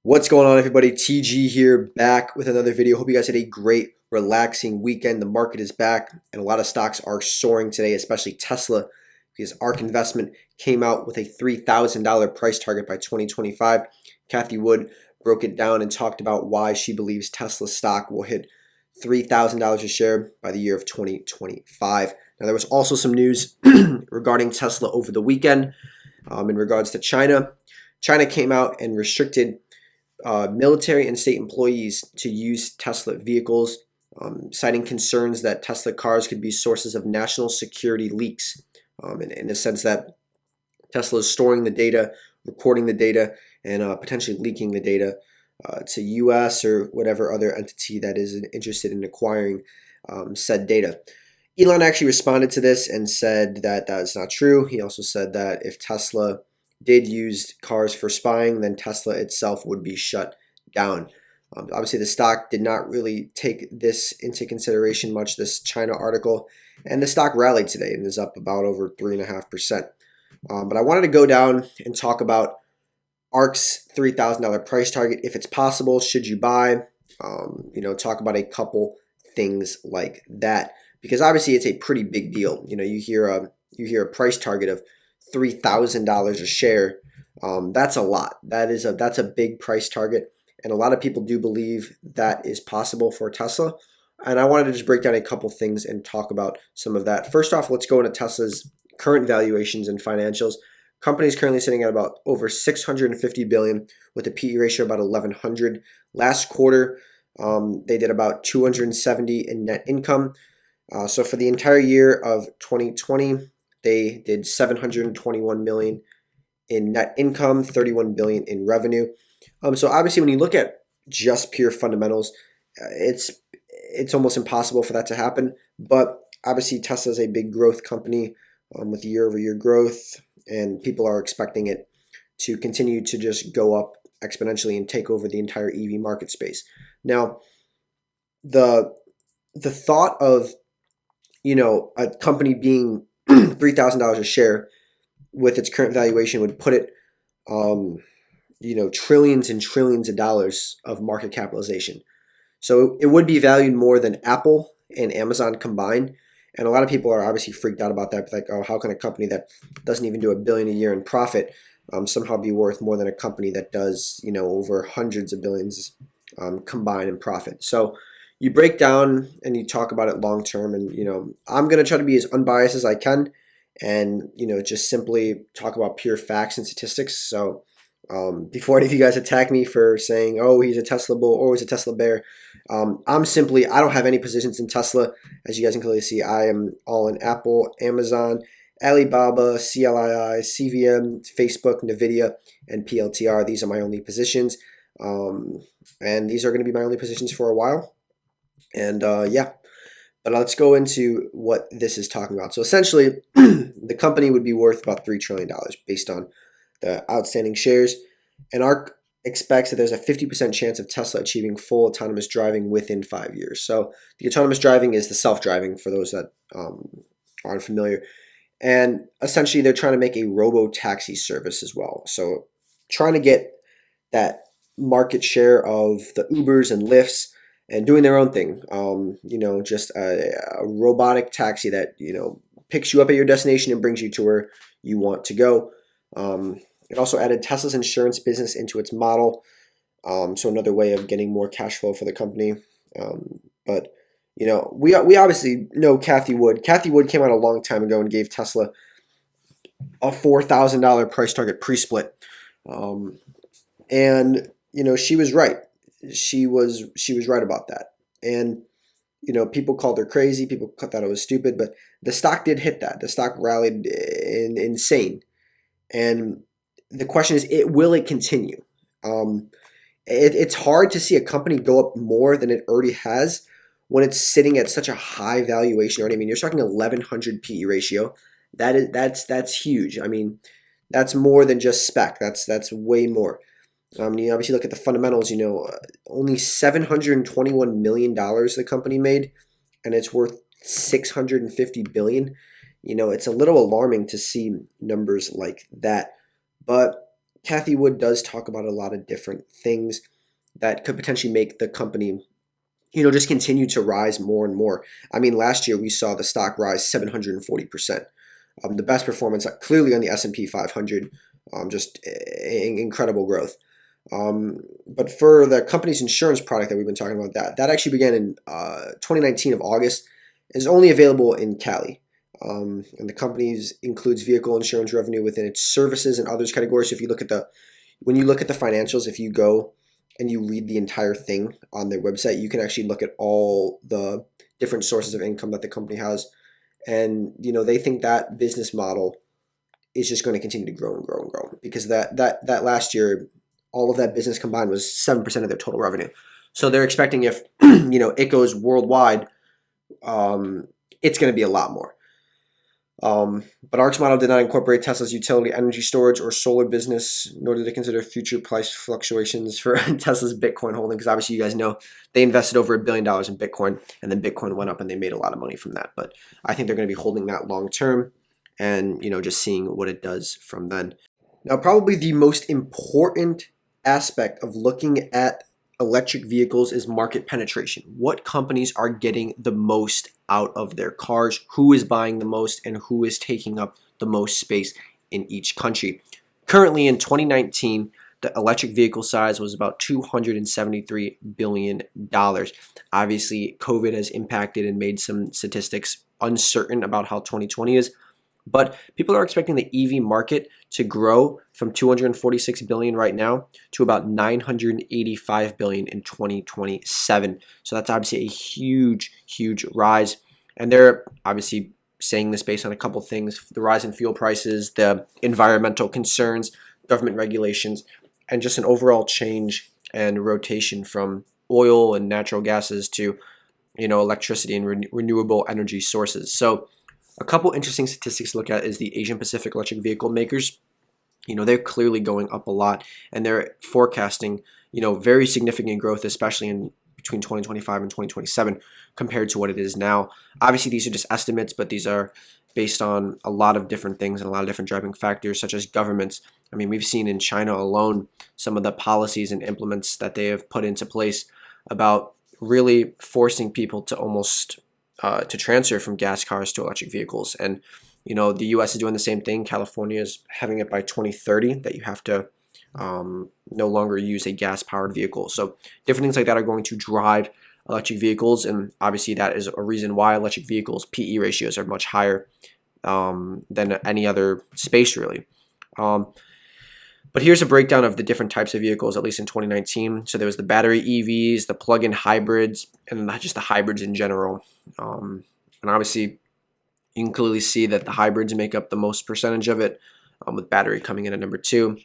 What's going on, everybody? TG here, back with another video. Hope you guys had a great, relaxing weekend. The market is back, and a lot of stocks are soaring today, especially Tesla, because ARK Investment came out with a $3,000 price target by 2025. Cathie Wood broke it down and talked about why she believes Tesla stock will hit $3,000 a share by the year of 2025. Now, there was also some news regarding Tesla over the weekend in regards to China. China came out and restricted military and state employees to use Tesla vehicles, citing concerns that Tesla cars could be sources of national security leaks, in the sense that Tesla is storing the data, recording the data, and potentially leaking the data to U.S. or whatever other entity that is interested in acquiring said data. Elon actually responded to this and said that that is not true. He also said that if Tesla did use cars for spying, then Tesla itself would be shut down. Obviously, the stock did not really take this into consideration much, this China article, and the stock rallied today and is up about over 3.5%. But I wanted to go down and talk about ARK's $3,000 price target. If it's possible, should you buy? Talk about a couple things like that, because obviously it's a pretty big deal. You hear a price target of $3,000 a share. That's a lot. That's a big price target, and a lot of people do believe that is possible for Tesla. And I wanted to just break down a couple things and talk about some of that. First off, let's go into Tesla's current valuations and financials. Company is currently sitting at about over $650 billion with a PE ratio about 1100. Last quarter, they did about 270 in net income. So for the entire year of 2020, they did $721 million in net income, $31 billion in revenue. So obviously, when you look at just pure fundamentals, it's almost impossible for that to happen. But obviously, Tesla is a big growth company with year-over-year growth, and people are expecting it to continue to just go up exponentially and take over the entire EV market space. Now, the thought of a company being $3,000 a share with its current valuation would put it, trillions and trillions of dollars of market capitalization. So it would be valued more than Apple and Amazon combined. And a lot of people are obviously freaked out about that. Like, oh, how can a company that doesn't even do $1 billion a year in profit somehow be worth more than a company that does, over hundreds of billions combined in profit? So you break down and you talk about it long term, and I'm going to try to be as unbiased as I can, and just simply talk about pure facts and statistics. So before any of you guys attack me for saying, oh, he's a Tesla bull or he's a Tesla bear, I don't have any positions in Tesla. As you guys can clearly see, I am all in Apple, Amazon, Alibaba, CLII, CVM, Facebook, NVIDIA, and PLTR. These are my only positions, and these are going to be my only positions for a while. And but let's go into what this is talking about. So essentially, the company would be worth about $3 trillion based on the outstanding shares. And ARK expects that there's a 50% chance of Tesla achieving full autonomous driving within 5 years. So the autonomous driving is the self-driving, for those that aren't familiar. And essentially, they're trying to make a robo-taxi service as well. So trying to get that market share of the Ubers and Lyfts and doing their own thing. Just a robotic taxi that, picks you up at your destination and brings you to where you want to go. It also added Tesla's insurance business into its model. So another way of getting more cash flow for the company. But we obviously know Cathie Wood. Cathie Wood came out a long time ago and gave Tesla a $4,000 price target pre-split. And she was right. She was right about that. And people called her crazy. People thought it was stupid, but the stock did hit that. The stock rallied insane. And the question is, will it continue? It's hard to see a company go up more than it already has when it's sitting at such a high valuation already. I mean, you're talking 1100 PE ratio. That's huge. I mean, that's more than just spec. That's way more. You obviously look at the fundamentals. Only $721 million the company made, and it's worth $650 billion. It's a little alarming to see numbers like that. But Cathie Wood does talk about a lot of different things that could potentially make the company, just continue to rise more and more. I mean, last year we saw the stock rise 740%. The best performance clearly on the S&P 500, just incredible growth. But for the company's insurance product that we've been talking about, that actually began in 2019 of August, is only available in Cali. And the company's includes vehicle insurance revenue within its services and others categories. So if you look at when you look at the financials, if you go and you read the entire thing on their website, you can actually look at all the different sources of income that the company has. And, they think that business model is just going to continue to grow and grow and grow, because that last year, all of that business combined was 7% of their total revenue. So they're expecting if, it goes worldwide, it's going to be a lot more. But ARK's model did not incorporate Tesla's utility energy storage or solar business, nor did it consider future price fluctuations for Tesla's Bitcoin holding, because obviously you guys know they invested over $1 billion in Bitcoin, and then Bitcoin went up and they made a lot of money from that. But I think they're going to be holding that long term and, just seeing what it does from then. Now, probably the most important aspect of looking at electric vehicles is market penetration. What companies are getting the most out of their cars, who is buying the most, and who is taking up the most space in each country. Currently in 2019, the electric vehicle size was about $273 billion. Obviously, COVID has impacted and made some statistics uncertain about how 2020 is. But people are expecting the EV market to grow from $246 billion right now to about $985 billion in 2027. So that's obviously a huge, huge rise. And they're obviously saying this based on a couple things: the rise in fuel prices, the environmental concerns, government regulations, and just an overall change and rotation from oil and natural gases to, electricity and renewable energy sources. So a couple interesting statistics to look at is the Asian Pacific electric vehicle makers. They're clearly going up a lot, and they're forecasting, very significant growth, especially in between 2025 and 2027 compared to what it is now. Obviously, these are just estimates, but these are based on a lot of different things and a lot of different driving factors, such as governments. I mean, we've seen in China alone some of the policies and implements that they have put into place about really forcing people to almost to transfer from gas cars to electric vehicles. And, the US is doing the same thing. California is having it by 2030 that you have to no longer use a gas-powered vehicle. So different things like that are going to drive electric vehicles, and obviously that is a reason why electric vehicles PE ratios are much higher than any other space, really. But here's a breakdown of the different types of vehicles, at least in 2019. So there was the battery EVs, the plug-in hybrids, and not just the hybrids in general. And obviously, you can clearly see that the hybrids make up the most percentage of it, with battery coming in at number 2.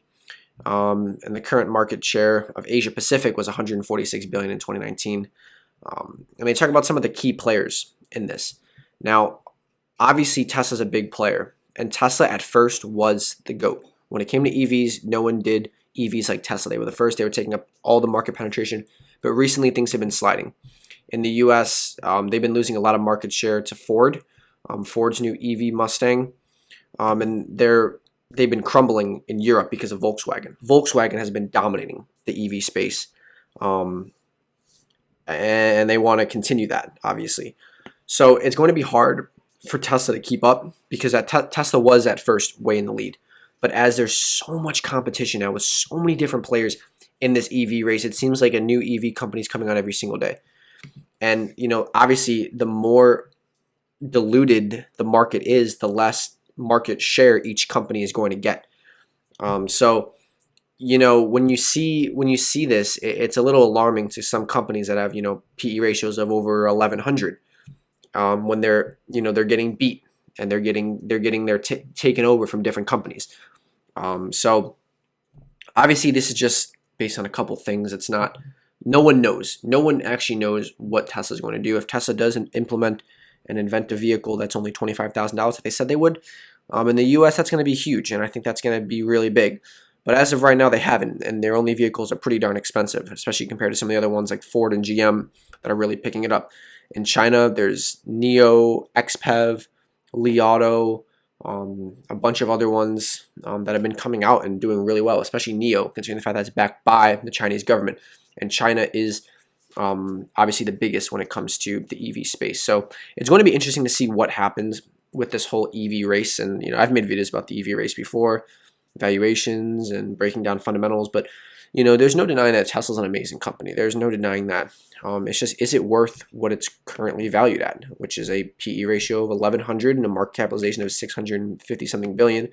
And the current market share of Asia Pacific was $146 billion in 2019. And they talk about some of the key players in this. Now, obviously, Tesla's a big player, and Tesla at first was the GOAT. When it came to EVs, no one did EVs like Tesla. They were the first. They were taking up all the market penetration. But recently, things have been sliding. In the US, they've been losing a lot of market share to Ford. Ford's new EV Mustang. And they've been crumbling in Europe because of Volkswagen. Volkswagen has been dominating the EV space. And they want to continue that, obviously. So it's going to be hard for Tesla to keep up, because Tesla was at first way in the lead. But as there's so much competition now with so many different players in this EV race, it seems like a new EV company is coming out every single day. And, obviously, the more diluted the market is, the less market share each company is going to get. So, when you see this, it's a little alarming to some companies that have, PE ratios of over 1100, when they're getting beat and they're getting taken over from different companies. So obviously this is just based on a couple things. It's not, no one knows. No one actually knows what Tesla's going to do. If Tesla doesn't implement and invent a vehicle that's only $25,000 that they said they would, in the US, that's going to be huge, and I think that's going to be really big. But as of right now, they haven't, and their only vehicles are pretty darn expensive, especially compared to some of the other ones like Ford and GM that are really picking it up. In China, there's NIO, XPEV, Li Auto, a bunch of other ones that have been coming out and doing really well, especially NIO, considering the fact that it's backed by the Chinese government. And China is obviously the biggest when it comes to the EV space. So it's going to be interesting to see what happens with this whole EV race. And I've made videos about the EV race before, valuations and breaking down fundamentals, but there's no denying that Tesla's an amazing company. There's no denying that. It's just, is it worth what it's currently valued at, which is a PE ratio of 1100 and a market capitalization of 650 something billion.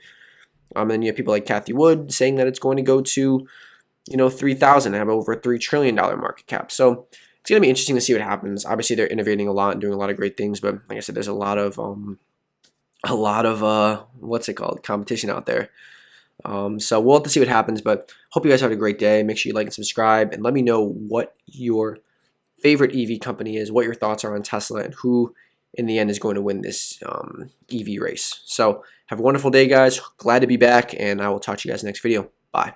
And then you have people like Cathie Wood saying that it's going to go to 3,000 and have over a $3 trillion market cap. So it's going to be interesting to see what happens. Obviously, they're innovating a lot and doing a lot of great things, but like I said, there's a lot of what's it called, competition out there. So we'll have to see what happens, but hope you guys have a great day. Make sure you like and subscribe, and let me know what your favorite EV company is, what your thoughts are on Tesla, and who in the end is going to win this EV race. So have a wonderful day, guys. Glad to be back, and I will talk to you guys next video. Bye.